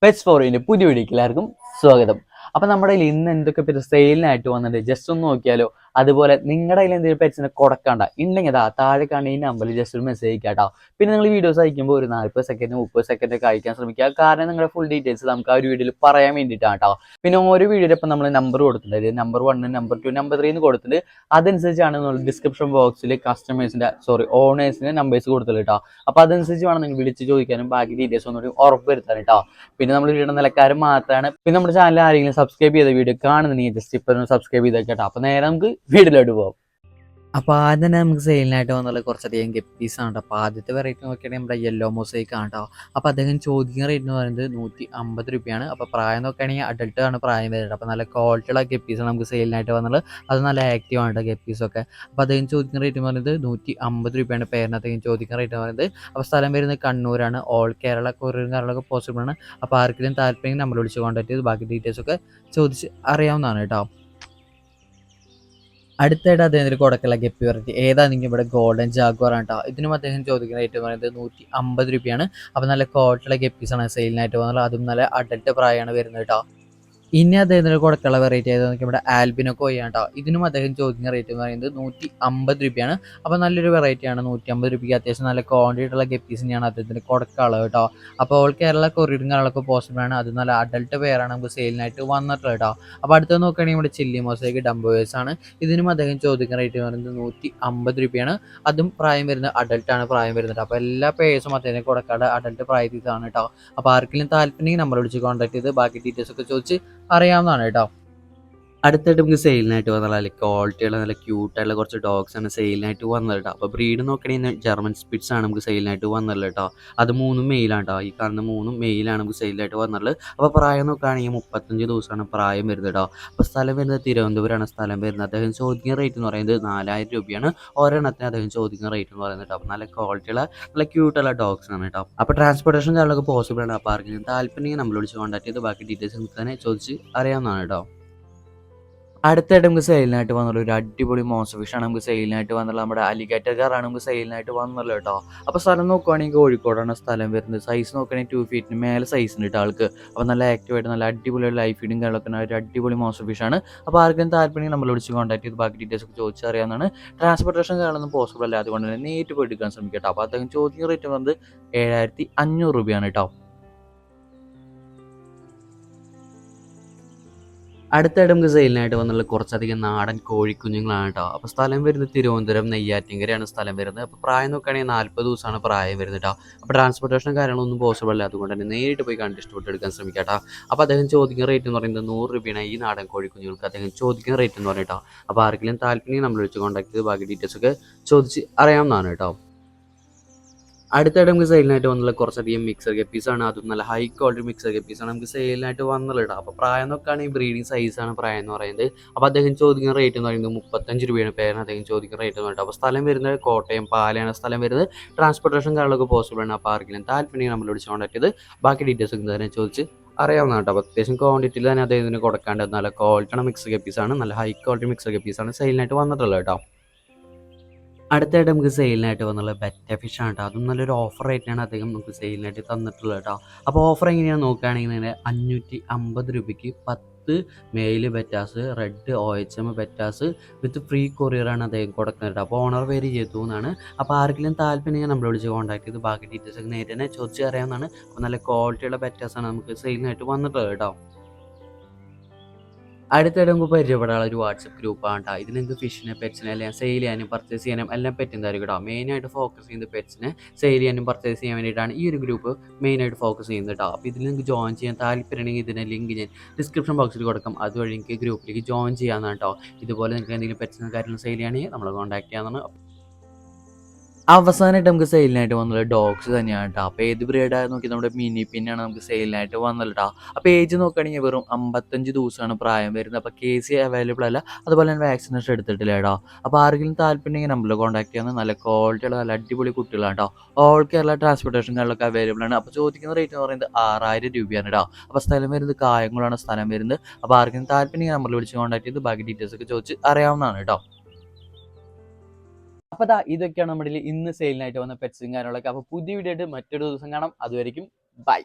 Pets ഫോറിന്റെ പുതിയ വീഡിയോക്ക് എല്ലാവർക്കും സ്വാഗതം. അപ്പൊ നമ്മുടെ കയ്യിൽ ഇന്ന് എന്തൊക്കെ പെറ്റ് സെയിലിനായിട്ട് വന്നിട്ടുണ്ട് ജസ്റ്റ് ഒന്ന് നോക്കിയാലോ. അതുപോലെ നിങ്ങളുടെ കയ്യിൽ എന്തെങ്കിലും പെറ്റ്സിനെ കൊടുക്കണ്ട ഉണ്ടെങ്കിൽ അതാ താഴെ കാണുന്ന ഈ നമ്പറിൽ ജസ്റ്റ് ഒരു മെസ്സേജ് അയക്കാട്ടോ. പിന്നെ നിങ്ങൾ വീഡിയോസ് അയക്കുമ്പോൾ ഒരു 40 സെക്കൻഡ് 30 സെക്കൻഡ് ഒക്കെ അയക്കാൻ ശ്രമിക്കുക. കാരണം നിങ്ങളുടെ ഫുൾ ഡീറ്റെയിൽസ് നമുക്ക് ആ ഒരു വീഡിയോയിൽ പറയാൻ വേണ്ടിയിട്ടാണ് കേട്ടോ. പിന്നെ ഓരോ വീഡിയോയിൽ ഇപ്പം നമ്മൾ നമ്പർ കൊടുത്തിട്ടുണ്ട്, നമ്പർ 1, നമ്പർ 2, നമ്പർ 3 എന്ന് കൊടുത്തിട്ടുണ്ട്. അതനുസരിച്ചാണ് നമ്മൾ ഡിസ്ക്രിപ്ഷൻ ബോക്സിൽ ഓണേഴ്സിന്റെ നമ്പേഴ്സ് കൊടുത്തിട്ടുണ്ട് കേട്ടോ. അപ്പൊ അതനുസരിച്ച് വേണം നിങ്ങൾ വിളിച്ച് ചോദിക്കാനും ബാക്കി ഡീറ്റെയിൽസ് ഒന്നുകൂടി ഉറപ്പ് വരുത്താൻ കേട്ടോ. പിന്നെ നമ്മൾ വീഡിയോ നിലക്കാരും മാത്രമാണ്. പിന്നെ നമ്മുടെ ചാനൽ ആരെങ്കിലും സബ്സ്ക്രൈബ് ചെയ്ത വീഡിയോ കാണുന്നുണ്ടെങ്കിൽ ജസ്റ്റ് ഇപ്പം സബ്സ്ക്രൈബ് ചെയ്തേക്കട്ടോ. അപ്പൊ നേരെ നമുക്ക് വീഡിയോയിലോട്ട് പോകാം. അപ്പോൾ ആദ്യം തന്നെ നമുക്ക് സെയിലിനായിട്ട് വന്നുള്ള കുറച്ചധികം ഗപ്പീസാണ് കേട്ടോ. അപ്പോൾ ആദ്യത്തെ വെറൈറ്റി നോക്കിയാണെങ്കിൽ നമ്മുടെ യെല്ലോ മൊസൈക്ക് ആണ് കേട്ടോ. അപ്പോൾ അദ്ദേഹം ചോദിക്കുന്ന റേറ്റ് എന്ന് പറയുന്നത് 150 രൂപയാണ്. അപ്പോൾ പ്രായം നോക്കുകയാണെങ്കിൽ അഡൽട്ട് ആണ് പ്രായം വരുന്നത്. അപ്പോൾ നല്ല ക്വാളിറ്റിയുള്ള ഗപ്പീസാണ് നമുക്ക് സെയിലിനായിട്ട് വന്നുള്ളത്. അത് നല്ല ആക്റ്റീവ് ആണ് കേട്ടോ ഗപ്പീസൊക്കെ. അപ്പോൾ അദ്ദേഹം ചോദിക്കുന്ന റേറ്റ് എന്ന് പറയുന്നത് 150 രൂപയാണ് പേരിന് അദ്ദേഹം ചോദിക്കുന്ന റേറ്റ് എന്ന് പറയുന്നത്. അപ്പോൾ സ്ഥലം വരുന്നത് കണ്ണൂരാണ്. ഓൾ കേരള കൊറിയറും കാര്യങ്ങളൊക്കെ പോസിബിൾ ആണ്. അപ്പോൾ ആർക്കെങ്കിലും താല്പര്യം നമ്മൾ വിളിച്ച് കോൺടാക്ട് ചെയ്ത് ബാക്കി ഡീറ്റെയിൽസൊക്കെ ചോദിച്ച് അറിയാവുന്നതാണ് കേട്ടോ. അടുത്തായിട്ട് അദ്ദേഹത്തിന് കൊടുക്കല ഗപ്പി വെറൈറ്റി ഏതാണെങ്കിൽ ഇവിടെ ഗോൾഡൻ ജാഗ്വാർ ആണ് കേട്ടോ. ഇതിനും അദ്ദേഹം ചോദിക്കുന്ന റേറ്റ് പറയുന്നത് 150 രൂപയാണ്. അപ്പോൾ നല്ല ക്വാളിറ്റിയുള്ള ഗപ്പീസാണ് സെയിലിനായിട്ട് വന്നത്. അതും നല്ല അഡൽട്ട് പ്രായമാണ് വരുന്നത് കേട്ടോ. ഇനി അദ്ദേഹത്തിന് കൊടുക്കാനുള്ള വെറൈറ്റി ആയത് നമുക്ക് ഇവിടെ ആൽബിനോ കോയാണ് കേട്ടോ. ഇതിനും അദ്ദേഹം ചോദിക്കുന്ന റേറ്റ് എന്ന് പറയുന്നത് 150 രൂപയാണ്. അപ്പോൾ നല്ലൊരു വെറൈറ്റിയാണ്. 150 രൂപയ്ക്ക് അത്യാവശ്യം നല്ല ക്വാണ്ടിറ്റി ഉള്ള ഗപ്പീസ് തന്നെയാണ് അദ്ദേഹത്തിന് കൊടുക്കാനുള്ളത് കേട്ടോ. അപ്പോൾ ഓൾ കേരള കൊറിയറും കാര്യങ്ങളൊക്കെ പോസിബിൾ ആണ്. അത് നല്ല അഡൽട്ട് പെയറാണ് നമുക്ക് സെയിലിനായിട്ട് വന്നിട്ടുള്ളത് കേട്ടോ. അപ്പോൾ അടുത്ത് നോക്കുകയാണെങ്കിൽ ഇവിടെ ചില്ലി മോസയ്ക്ക് ഡംബോവേഴ്സ് ആണ്. ഇതിനും അദ്ദേഹം ചോദിക്കുന്ന റേറ്റ് എന്ന് പറയുന്നത് 150 രൂപയാണ്. അതും പ്രായം വരുന്നത് അഡൽട്ടാണ് പ്രായം വരുന്നത്. അപ്പോൾ എല്ലാ പേഴ്സും അദ്ദേഹത്തിന് കൊടുക്കാതെ അഡൽട്ട് പ്രായത്തിലാണ് കേട്ടോ. അപ്പോൾ ആർക്കെങ്കിലും താല്പര്യം നമ്മൾ വിളിച്ച് കോൺടാക്ട് ചെയ്ത് ബാക്കി ഡീറ്റെയിൽസ് ഒക്കെ ചോദിച്ച് അറിയാവുന്നതാണ് കേട്ടോ. അടുത്തായിട്ട് നമുക്ക് സെയിലിനായിട്ട് വന്നാൽ നല്ല ക്വാളിറ്റിയുള്ള നല്ല ക്യൂട്ടായിട്ടുള്ള കുറച്ച് ഡോഗ്സ് ആണ് സെയിലിനായിട്ട് വന്നത് കേട്ടോ. അപ്പോൾ ബ്രീഡ് നോക്കണമെങ്കിൽ ജർമ്മൻ സ്പിറ്റ്സ് ആണ് നമുക്ക് സെയിലിനായിട്ട് വന്നത് കേട്ടോ. അത് 3 മെയിലാണ് കേട്ടോ. ഈ കാണുന്ന 3 മെയിലാണ് നമുക്ക് സെയിലായിട്ട് വന്നുള്ളത്. അപ്പോൾ പ്രായം നോക്കുകയാണെങ്കിൽ 35 ദിവസമാണ് പ്രായം വരുന്നത് കേട്ടോ. അപ്പോൾ സ്ഥലം വരുന്നത് തിരുവനന്തപുരമാണ് സ്ഥലം വരുന്നത്. അദ്ദേഹം ചോദിക്കുന്ന റേറ്റ് എന്ന് പറയുന്നത് 4000 രൂപയാണ്. ഒരെണ്ണത്തിന് അദ്ദേഹം ചോദിക്കുന്ന റേറ്റ് എന്ന് പറയുന്നത് കേട്ടോ. അപ്പോൾ നല്ല ക്വാളിറ്റിയുള്ള നല്ല ക്യൂട്ടുള്ള ഡോഗ്സ് ആണ് കേട്ടോ. അപ്പോൾ ട്രാൻസ്പോർട്ടേഷൻ കാര്യങ്ങളൊക്കെ പോസിബിൾ ആണ്. അപ്പോൾ ആർക്കെങ്കിലും താല്പര്യം നമ്മൾ വിളിച്ച് കോൺടാക്ട് ചെയ്ത് ബാക്കി ഡീറ്റെയിൽസ് നമുക്ക് തന്നെ ചോദിച്ച് അറിയാവുന്നതാണ് കേട്ടോ. അടുത്തായിട്ട് നമുക്ക് സെയിലിനായിട്ട് വന്നുള്ള ഒരു അടിപൊളി മോൺസ്റ്റർ ഫിഷാണ് നമുക്ക് സെയിലിനായിട്ട് വന്നുള്ളത്. നമ്മുടെ അലിഗേറ്റർ കാറാണ് നമുക്ക് സെയിലിനായിട്ട് വന്നുള്ളത് കേട്ടോ. അപ്പോൾ സ്ഥലം നോക്കുവാണെങ്കിൽ കോഴിക്കോടാണ് സ്ഥലം വരുന്നത്. സൈസ് നോക്കുകയാണെങ്കിൽ 2 ഫീറ്റിന് മേലെ സൈസ് ഉണ്ട് കേട്ടോ ആൾക്ക്. അപ്പോൾ നല്ല ആക്റ്റീവായിട്ട് നല്ല അടിപൊളി ലൈഫ് ഫീഡും കാര്യങ്ങളൊക്കെ ഒരു അടിപൊളി മോൺസ്റ്റർ ഫിഷാണ്. അപ്പോൾ ആർക്കും താല്പര്യം നമ്മൾ വിളിച്ച് കോൺടാക്ട് ചെയ്ത് ബാക്കി ഡീറ്റെയിൽസ് ഒക്കെ ചോദിച്ചറിയാവുന്നതാണ്. ട്രാൻസ്പോർട്ടേഷൻ കാര്യങ്ങളൊന്നും പോസിബിൾ അല്ല. അതുകൊണ്ട് തന്നെ നേരിട്ട് പോയി എടുക്കാൻ ശ്രമിക്കട്ടോ. അപ്പോൾ അദ്ദേഹം ചോദിക്കുന്ന റേറ്റ് വന്നത് 7500 രൂപയാണ് കേട്ടോ. അടുത്തായിട്ട് നമുക്ക് സെയിലിനായിട്ട് വന്നുള്ള കുറച്ചധികം നാടൻ കോഴിക്കുഞ്ഞുങ്ങളാണ് കേട്ടോ. അപ്പോൾ സ്ഥലം വരുന്നത് തിരുവനന്തപുരം നെയ്യാറ്റിൻകരയാണ് സ്ഥലം വരുന്നത്. അപ്പോൾ പ്രായം നോക്കുകയാണെങ്കിൽ 40 ദിവസമാണ് പ്രായം വരുന്നത് കേട്ടോ. അപ്പോൾ ട്രാൻസ്പോർട്ടേഷൻ കാര്യങ്ങളൊന്നും പോസിബിൾ അല്ല. അതുകൊണ്ട് തന്നെ നേരിട്ട് പോയി കണ്ട് ഇഷ്ടപ്പെട്ട് എടുക്കാൻ ശ്രമിക്കാം കേട്ടോ. അപ്പോൾ അദ്ദേഹം ചോദിക്കുന്ന റേറ്റ് എന്ന് പറയുന്നത് 100 രൂപയാണ് ഈ നാടൻ കോഴിക്കുഞ്ഞുങ്ങൾക്ക് അദ്ദേഹം ചോദിക്കുന്ന റേറ്റ് എന്ന് പറയും കേട്ടോ. അപ്പോൾ ആർക്കെങ്കിലും താല്പര്യം നമ്മൾ വിളിച്ച് കോൺടാക്ട് ചെയ്ത് ബാക്കി ഡീറ്റെയിൽസ് ഒക്കെ ചോദിച്ച് അറിയാവുന്നതാണ് കേട്ടോ. അടുത്തായിട്ട് നമുക്ക് സെയിലിനായിട്ട് വന്നുള്ള കുറച്ചധികം മിക്സർ ഗപ്പീസാണ്. അതും നല്ല ഹൈ ക്വാളിറ്റി മിക്സർ ഗപ്പീസാണ് നമുക്ക് സെയിലിനായിട്ട് വന്നുള്ളത്. അപ്പോൾ പ്രായം നോക്കുകയാണെങ്കിൽ ബ്രീഡിങ് സൈസാണ് പ്രായം എന്ന് പറയുന്നത്. അപ്പോൾ അദ്ദേഹം ചോദിക്കുന്ന റേറ്റ് എന്ന് പറയുന്നത് 35 രൂപയാണ് പേരിന് അദ്ദേഹം ചോദിക്കുന്ന റേറ്റ് എന്ന് പറയുന്നത്. അപ്പോൾ സ്ഥലം വരുന്നത് കോട്ടയം പാലയാണ് സ്ഥലം വരുന്നത്. ട്രാൻസ്പോർട്ടേഷൻ കാര്യങ്ങളൊക്കെ പോസിബിൾ ആണ്. അപ്പോൾ ആർക്കെങ്കിലും താല്പര്യം നമ്മൾ വിളിച്ച് കോൺടാക്ട് ചെയ്ത് ബാക്കി ഡീറ്റെയിൽസ് ഒക്കെ തന്നെ ചോദിച്ച് അറിയാവുന്നതാണ് കേട്ടോ. അപ്പോൾ അത്യാവശ്യം ക്വാണ്ടിറ്റിയിൽ തന്നെ അദ്ദേഹത്തിന് കൊടുക്കാണ്ട് നല്ല ക്വാളിറ്റിയാണ് മിക്സർ ഗപ്പീസാണ്. നല്ല ഹൈ ക്വാളിറ്റി മിക്സർ ഗപ്പീസാണ് സെയിലിനായിട്ട് വന്നിട്ടുള്ളത് കേട്ടോ. അടുത്തായിട്ട് നമുക്ക് സെയിലിനായിട്ട് വന്നുള്ള ബെറ്റ ഫിഷാണ് കേട്ടോ. അതും നല്ലൊരു ഓഫർ റേറ്റിനാണ് അദ്ദേഹം നമുക്ക് സെയിലിനായിട്ട് തന്നിട്ടുള്ളത് കേട്ടോ. അപ്പോൾ ഓഫർ എങ്ങനെയാണ് നോക്കുകയാണെങ്കിൽ 550 രൂപയ്ക്ക് 10 male bettas red OHM bettas with free കൊറിയറാണ് അദ്ദേഹം കൊടുക്കുന്നത് കേട്ടോ. അപ്പോൾ ഓണർ പേര് ചെയ്തു എന്നാണ്. അപ്പോൾ ആർക്കെങ്കിലും താല്പര്യം നമ്മൾ വിളിച്ച് കോൺടാക്ട് ചെയ്ത് ബാക്കി ഡീറ്റെയിൽസ് ഒക്കെ നേരിട്ട് തന്നെ ചോദിച്ച് അറിയാവുന്നതാണ്. അപ്പോൾ നല്ല ക്വാളിറ്റിയുള്ള ബെറ്റാസാണ് നമുക്ക് സെയിലിനായിട്ട് വന്നിട്ടുള്ളത് കേട്ടോ. അടുത്തിടെ നമുക്ക് പരിചയപ്പെടാനുള്ള ഒരു വാട്സപ്പ് ഗ്രൂപ്പാണ് കേട്ടോ. ഇത് നിങ്ങൾക്ക് ഫിഷിനെ പെറ്റ്സിനെ എല്ലാം സെയിൽ ചെയ്യാനും പർച്ചേസ് ചെയ്യാനും എല്ലാം പറ്റുന്നതായിരിക്കും കേട്ടോ. മെയിനായിട്ട് ഫോക്കസ് ചെയ്യുന്നത് പെറ്റ്സിനെ സെയിൽ ചെയ്യാനും പർച്ചേസ് ചെയ്യാൻ വേണ്ടിയിട്ടാണ് ഈ ഒരു ഗ്രൂപ്പ് മെയിനായിട്ട് ഫോക്കസ് ചെയ്യുന്നത് കേട്ടോ. അപ്പോൾ ഇതിൽ നിങ്ങൾക്ക് ജോയിൻ ചെയ്യാൻ താല്പര്യമുണ്ടെങ്കിൽ ഇതിൻ്റെ ലിങ്ക് ഞാൻ ഡിസ്ക്രിപ്ഷൻ ബോക്സിൽ കൊടുക്കാം. അതുവഴി നിങ്ങൾക്ക് ഗ്രൂപ്പിലേക്ക് ജോയിൻ ചെയ്യാവുന്നതാണ് കേട്ടോ. ഇതുപോലെ നിങ്ങൾക്ക് എന്തെങ്കിലും പെറ്റ്സിന് കാര്യങ്ങൾ സെയിൽ ചെയ്യുകയാണെങ്കിൽ നമ്മളെ കോൺടാക്ട് ചെയ്യാവുന്നതാണ്. അവസാനമായിട്ട് നമുക്ക് സെയിലിനായിട്ട് വന്നത് ഡോഗ്സ് തന്നെയാണ് കേട്ടോ. അപ്പോൾ ഏത് ബ്രീഡാണ് നോക്കി നമ്മുടെ മിനി പിന്നാണ് നമുക്ക് സെയിലിനായിട്ട് വന്നത് കേട്ടോ. അപ്പോൾ ഏജ് നോക്കുകയാണെങ്കിൽ വെറും 55 ദിവസമാണ് പ്രായം വരുന്നത്. അപ്പോൾ KC അവൈലബിൾ അല്ല. അതുപോലെ തന്നെ വാക്സിനേഷൻ എടുത്തിട്ടില്ല കേട്ടോ. അപ്പോൾ ആരെങ്കിലും താല്പര്യമുണ്ടെങ്കിൽ നമ്മൾ കോൺടാക്ട് ചെയ്യുന്നത് നല്ല ക്വാളിറ്റിയുള്ള നല്ല അടിപൊളി കുട്ടികളാണ് കേട്ടോ. ഓൾ കേരള ട്രാൻസ്പോർട്ടേഷൻ കാര്യങ്ങളൊക്കെ അവൈലബിൾ ആണ്. അപ്പോൾ ചോദിക്കുന്ന റേറ്റ് എന്ന് പറയുന്നത് 6000 രൂപയാണ് കേട്ടോ. അപ്പോൾ സ്ഥലം വരുന്നത് കായംകുളമാണ് സ്ഥലം വരുന്നത്. അപ്പോൾ ആർക്കും താല്പര്യമുണ്ടെങ്കിൽ നമ്മൾ വിളിച്ച് കോൺടാക്ട് ചെയ്ത് ബാക്കി ഡീറ്റെയിൽസ് ഒക്കെ ചോദിച്ച് അറിയാവുന്നതാണ് കേട്ടോ. അപ്പോൾ ഇതൊക്കെയാണ് നമ്മുടെ ഇന്ന് സെയിലിനായിട്ട് വന്ന പെറ്റ്സും കാര്യങ്ങളൊക്കെ. അപ്പോൾ പുതിയ വീഡിയോ ആയിട്ട് മറ്റൊരു ദിവസം കാണാം. അതുവരെയും ബൈ.